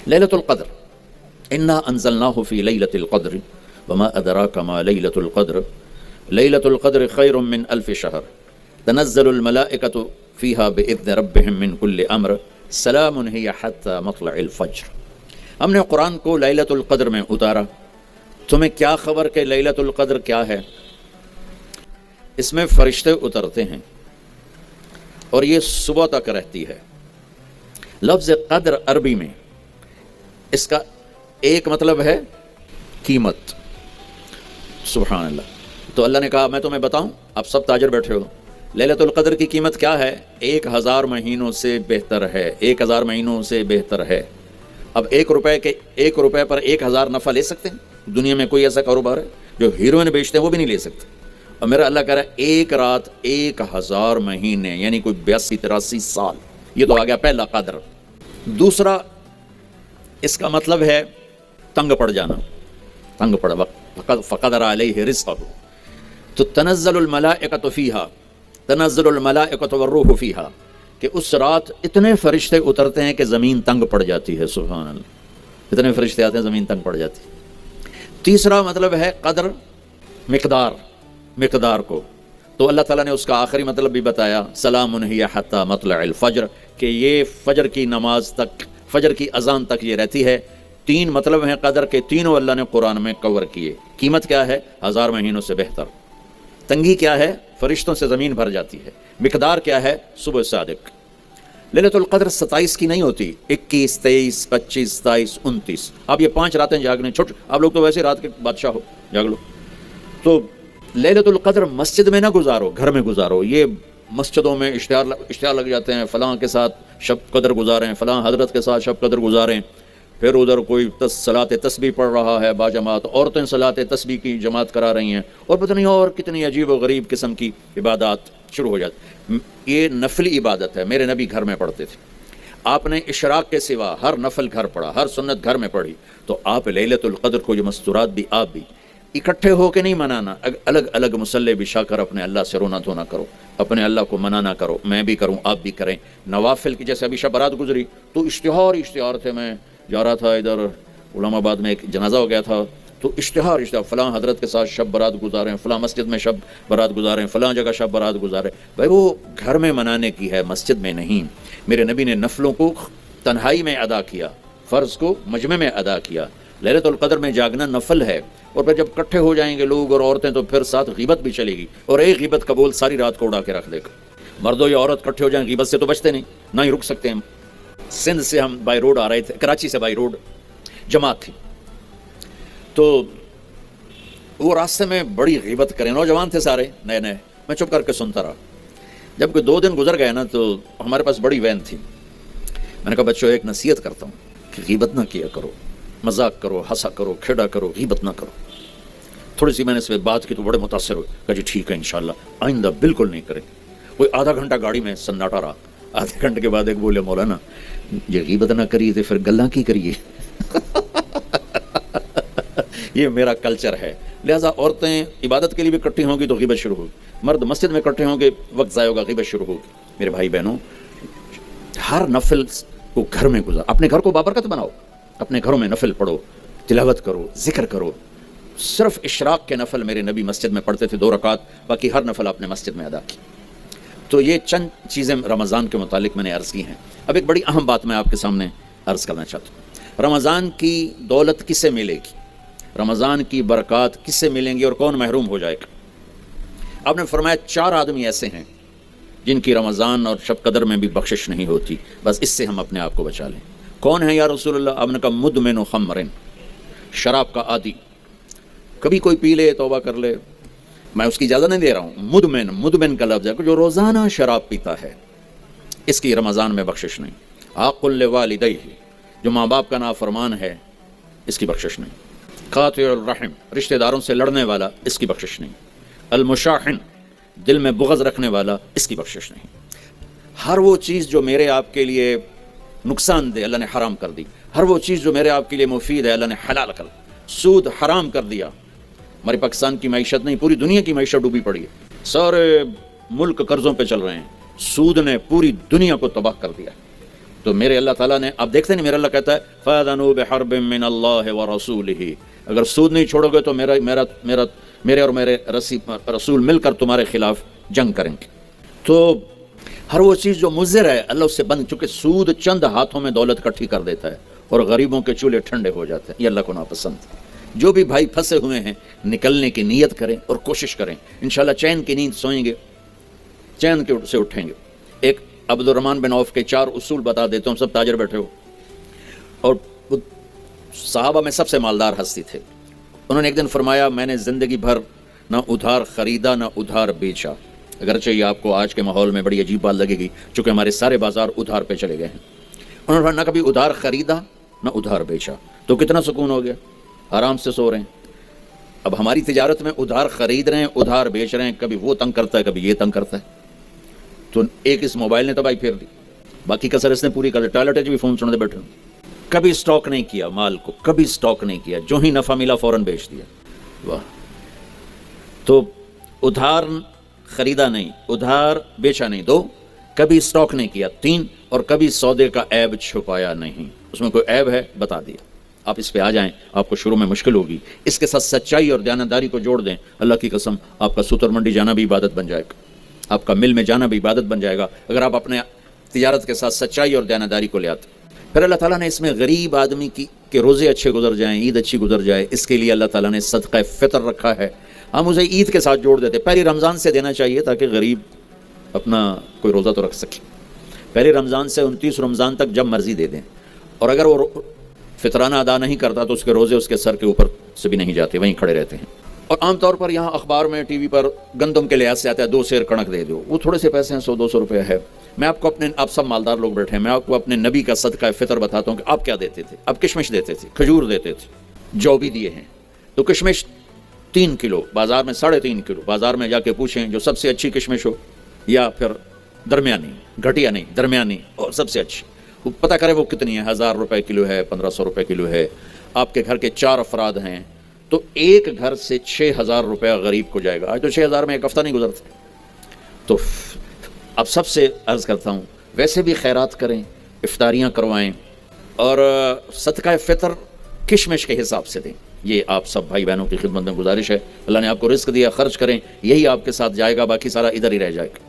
لیلۃ القدر، انا انزلناہ فی لیلۃ القدر وما ادراک ما لیلۃ القدر لیلۃ القدر خیر من الف شہر تنزل الملائکۃ فیہا باذن ربہم من کل امر سلام ہی حتی مطلع الفجر۔ ہم نے قرآن کو لیلۃ القدر میں اتارا، تمہیں کیا خبر کہ لیلۃ القدر کیا ہے؟ اس میں فرشتے اترتے ہیں اور یہ صبح تک رہتی ہے۔ لفظ قدر عربی میں اس کا ایک مطلب ہے قیمت، سبحان اللہ۔ تو اللہ نے کہا میں تمہیں بتاؤں، آپ سب تاجر بیٹھے ہو، لیلۃ القدر کی قیمت کیا ہے؟ 1000 مہینوں سے بہتر ہے، 1000 مہینوں سے بہتر ہے۔ اب 1 روپے پر 1000 نفع لے سکتے ہیں؟ دنیا میں کوئی ایسا کاروبار ہے؟ جو ہیروئن بیچتے ہیں وہ بھی نہیں لے سکتے۔ اور میرا اللہ کہہ رہا ہے ایک رات 1000 مہینے، یعنی کوئی 82-83 سال۔ یہ تو آ گیا پہلا قدر۔ دوسرا اس کا مطلب ہے تنگ پڑ جانا، تنگ پڑ فقدر علیہ رزقہ۔ تو تنزل الملائکۃ فیہا، تنزل الملائکۃ والروح فیہا، کہ اس رات اتنے فرشتے اترتے ہیں کہ زمین تنگ پڑ جاتی ہے، سبحان اللہ، اتنے فرشتے آتے ہیں زمین تنگ پڑ جاتی ہے۔ تیسرا مطلب ہے قدر، مقدار کو، تو اللہ تعالیٰ نے اس کا آخری مطلب بھی بتایا، سلام ہی حتی مطلع الفجر، کہ یہ فجر کی نماز تک، فجر کی اذان تک یہ رہتی ہے۔ 3 مطلب ہیں قدر کے، تینوں اللہ نے قرآن میں کور کیے۔ قیمت کیا ہے؟ 1000 مہینوں سے بہتر۔ تنگی کیا ہے؟ فرشتوں سے زمین بھر جاتی ہے۔ مقدار کیا ہے؟ صبح صادق۔ لیلۃ القدر 27 کی نہیں ہوتی، 21، 23، 25، 27، 29۔ اب یہ 5 راتیں جاگنے چھوٹ، آپ لوگ تو ویسے رات کے بادشاہ ہو، جاگ لو۔ تو لیلۃ القدر مسجد میں نہ گزارو، گھر میں گزارو۔ یہ مسجدوں میں اشتہار لگ جاتے ہیں، فلاں کے ساتھ شب قدر گزاریں، فلاں حضرت کے ساتھ شب قدر گزاریں، پھر ادھر کوئی صلاۃ تسبیح پڑھ رہا ہے باجماعت، عورتیں صلاۃ تسبیح کی جماعت کرا رہی ہیں، اور پتہ نہیں اور کتنی عجیب و غریب قسم کی عبادات شروع ہو جاتی۔ یہ نفلی عبادت ہے، میرے نبی گھر میں پڑھتے تھے۔ آپ نے اشراق کے سوا ہر نفل گھر پڑھا، ہر سنت گھر میں پڑھی۔ تو آپ لیلۃ القدر کو جو مستورات بھی، آپ بھی اکٹھے ہو کے نہیں منانا، الگ الگ مصلی بچھا کر اپنے اللہ سے رونا دھونا کرو، اپنے اللہ کو منانا کرو، میں بھی کروں، آپ بھی کریں۔ نوافل کی جیسے ابھی شب برات گزری تو اشتہار تھے، میں جا رہا تھا ادھر علام آباد میں، ایک جنازہ ہو گیا تھا، تو اشتہار فلاں حضرت کے ساتھ شب برات گزاریں، فلاں مسجد میں شب برات گزاریں، فلاں جگہ شب برات گزاریں۔ بھائی وہ گھر میں منانے کی ہے، مسجد میں نہیں۔ میرے نبی نے نفلوں کو تنہائی میں ادا کیا، فرض کو مجمع میں ادا کیا۔ لیلۃ القدر میں جاگنا نفل ہے، اور پھر جب اکٹھے ہو جائیں گے لوگ اور عورتیں تو پھر ساتھ غیبت بھی چلے گی، اور ایک غیبت کا بول ساری رات کو اڑا کے رکھ دے گا۔ مردوں یا عورت اکٹھے ہو جائیں غیبت سے تو بچتے نہیں، نہ ہی رک سکتے ہیں۔ سندھ سے ہم بائی روڈ آ رہے تھے، کراچی سے بائی روڈ جماعت تھی، تو وہ راستے میں بڑی غیبت کریں، نوجوان تھے سارے نئے نئے، میں چپ کر کے سنتا رہا۔ جب کہ 2 دن گزر گئے نا تو ہمارے پاس بڑی وین تھی، میں نے کہا بچوں ایک نصیحت کرتا ہوں کہ غیبت نہ کیا کرو، مذاق کرو، ہنسا کرو، کھیڑا کرو، غیبت نہ کرو۔ تھوڑی سی میں نے اس پہ بات کی تو بڑے متاثر ہوئے، کہا جی ٹھیک ہے انشاءاللہ آئندہ بالکل نہیں کریں۔ کوئی آدھا گھنٹہ گاڑی میں سناٹا رہا، آدھے گھنٹے کے بعد ایک بولے مولانا یہ غیبت نہ کریے تو پھر گلاں کی کریے۔ یہ میرا کلچر ہے، لہٰذا عورتیں عبادت کے لیے بھی اکٹھی ہوں گی تو غیبت شروع ہوگی، مرد مسجد میں اکٹھے ہوں گے وقت ضائع ہوگا، غیبت شروع ہوگی۔ میرے بھائی بہنوں، ہر نفل کو گھر میں گزار، اپنے گھر کو بابرکت بناؤ، اپنے گھروں میں نفل پڑھو، تلاوت کرو، ذکر کرو۔ صرف اشراق کے نفل میرے نبی مسجد میں پڑھتے تھے 2 رکعت، باقی ہر نفل آپ نے مسجد میں ادا کی۔ تو یہ چند چیزیں رمضان کے متعلق میں نے عرض کی ہیں۔ اب ایک بڑی اہم بات میں آپ کے سامنے عرض کرنا چاہتا ہوں، رمضان کی دولت کسے ملے گی، رمضان کی برکات کسے ملیں گی اور کون محروم ہو جائے گا؟ آپ نے فرمایا 4 آدمی ایسے ہیں جن کی رمضان اور شب قدر میں بھی بخشش نہیں ہوتی، بس اس سے ہم اپنے آپ کو بچا لیں۔ کون ہے یا رسول اللہ؟ آپ نے کہا مدمن خمر، شراب کا عادی، کبھی کوئی پی لے توبہ کر لے، میں اس کی اجازت نہیں دے رہا ہوں، مدمن کا لفظ ہے جو روزانہ شراب پیتا ہے، اس کی رمضان میں بخشش نہیں۔ عاق لوالدیہ، جو ماں باپ کا نافرمان ہے، اس کی بخشش نہیں۔ قاطع الرحم، رشتہ داروں سے لڑنے والا، اس کی بخشش نہیں۔ المشاحن، دل میں بغض رکھنے والا، اس کی بخشش نہیں۔ ہر وہ چیز جو میرے آپ کے لیے نقصان دہ اللہ نے حرام کر دی، ہر وہ چیز جو میرے آپ کے لیے مفید ہے اللہ نے حلال کر دی۔ سود حرام کر دیا۔ ہماری پاکستان کی معیشت نہیں، پوری دنیا کی معیشت ڈوبی پڑی ہے، سارے ملک قرضوں پہ چل رہے ہیں، سود نے پوری دنیا کو تباہ کر دیا۔ تو میرے اللہ تعالیٰ نے، آپ دیکھتے نہیں میرا اللہ کہتا ہے فَأَذَنُوا بِحَرْبٍ مِّنَ اللَّهِ وَرَسُولِهِ، اگر سود نہیں چھوڑو گے تو میرے اور میرے رسول مل کر تمہارے خلاف جنگ کریں گے۔ تو ہر وہ چیز جو مضر ہے اللہ اس سے بند، چونکہ سود چند ہاتھوں میں دولت اکٹھی کر دیتا ہے اور غریبوں کے چولہے ٹھنڈے ہو جاتے ہیں، یہ اللہ کو ناپسند ہے۔ جو بھی بھائی پھنسے ہوئے ہیں نکلنے کی نیت کریں اور کوشش کریں، انشاءاللہ چین کی نیند سوئیں گے، چین کے سے اٹھیں گے۔ ایک عبد الرحمن بن عوف کے 4 اصول بتا دیتا ہوں، سب تاجر بیٹھے ہو، اور صحابہ میں سب سے مالدار ہستی تھے۔ انہوں نے ایک دن فرمایا میں نے زندگی بھر نہ ادھار خریدا نہ ادھار بیچا، اگرچہ یہ آپ کو آج کے ماحول میں بڑی عجیب بات لگے گی چونکہ ہمارے سارے بازار ادھار پہ چلے گئے ہیں۔ انہوں نے نہ کبھی ادھار خریدا نہ ادھار بیچا، تو کتنا سکون ہو گیا، آرام سے سو رہے ہیں۔ اب ہماری تجارت میں ادھار خرید رہے ہیں ادھار بیچ رہے ہیں، کبھی وہ تنگ کرتا ہے کبھی یہ تنگ کرتا ہے، تو ایک اس موبائل نے تباہی پھیر دی، باقی کسر اس نے پوری کر دی۔ ٹوائلٹ بھی فون سنتے بیٹھے، کبھی سٹاک نہیں کیا مال کو، کبھی سٹاک نہیں کیا، جو ہی نفع ملا فوراً بیچ دیا۔ واہ! تو ادھار خریدا نہیں، ادھار بیچا نہیں، 2 کبھی سٹاک نہیں کیا، 3 اور کبھی سودے کا عیب چھپایا نہیں، اس میں کوئی عیب ہے بتا دیا۔ آپ اس پہ آ جائیں، آپ کو شروع میں مشکل ہوگی، اس کے ساتھ سچائی اور دیانتداری کو جوڑ دیں، اللہ کی قسم آپ کا سوتر منڈی جانا بھی عبادت بن جائے گا، آپ کا مل میں جانا بھی عبادت بن جائے گا اگر آپ اپنے تجارت کے ساتھ سچائی اور دیانتداری کو لے آتے۔ پھر اللہ تعالیٰ نے اس میں غریب آدمی کے روزے اچھے گزر جائیں، عید اچھی گزر جائے، اس کے لیے اللہ تعالیٰ نے صدقہ فطر رکھا ہے۔ ہم اسے عید کے ساتھ جوڑ دیتے، پہلی رمضان سے دینا چاہیے تاکہ غریب اپنا کوئی روزہ تو رکھ سکے، پہلی رمضان سے 29 رمضان تک جب مرضی دے دیں، اور اگر وہ فطرانہ ادا نہیں کرتا تو اس کے روزے اس کے سر کے اوپر سے بھی نہیں جاتے، وہیں کھڑے رہتے ہیں۔ اور عام طور پر یہاں اخبار میں ٹی وی پر گندم کے لحاظ سے آتا ہے 2 سیر کڑک دے دو، وہ تھوڑے سے پیسے ہیں، 100-200 روپے ہے۔ میں آپ کو آپ سب مالدار لوگ بیٹھے ہیں، میں آپ کو اپنے نبی کا صدقہ فطر بتاتا ہوں کہ آپ کیا دیتے تھے۔ آپ کشمش دیتے تھے، کھجور دیتے تھے، جو بھی دیے ہیں۔ تو کشمش 3 کلو، بازار میں 3.5 کلو، بازار میں جا کے پوچھیں جو سب سے اچھی کشمش ہو یا پھر درمیانی، گھٹیا نہیں درمیانی اور سب سے اچھی، وہ پتہ کریں وہ کتنی ہے، 1000 روپے کلو ہے، 1500 روپے کلو ہے۔ آپ کے گھر کے 4 افراد ہیں تو ایک گھر سے 6000 روپیہ غریب کو جائے گا۔ آج تو 6000 میں ایک ہفتہ نہیں گزرتا۔ تو اب سب سے عرض کرتا ہوں ویسے بھی خیرات کریں، افطاریاں کروائیں، اور صدقہ فطر کشمش کے حساب سے دیں۔ یہ آپ سب بھائی بہنوں کی خدمت میں گزارش ہے۔ اللہ نے آپ کو رزق دیا، خرچ کریں، یہی آپ کے ساتھ جائے گا، باقی سارا ادھر ہی رہ جائے گا۔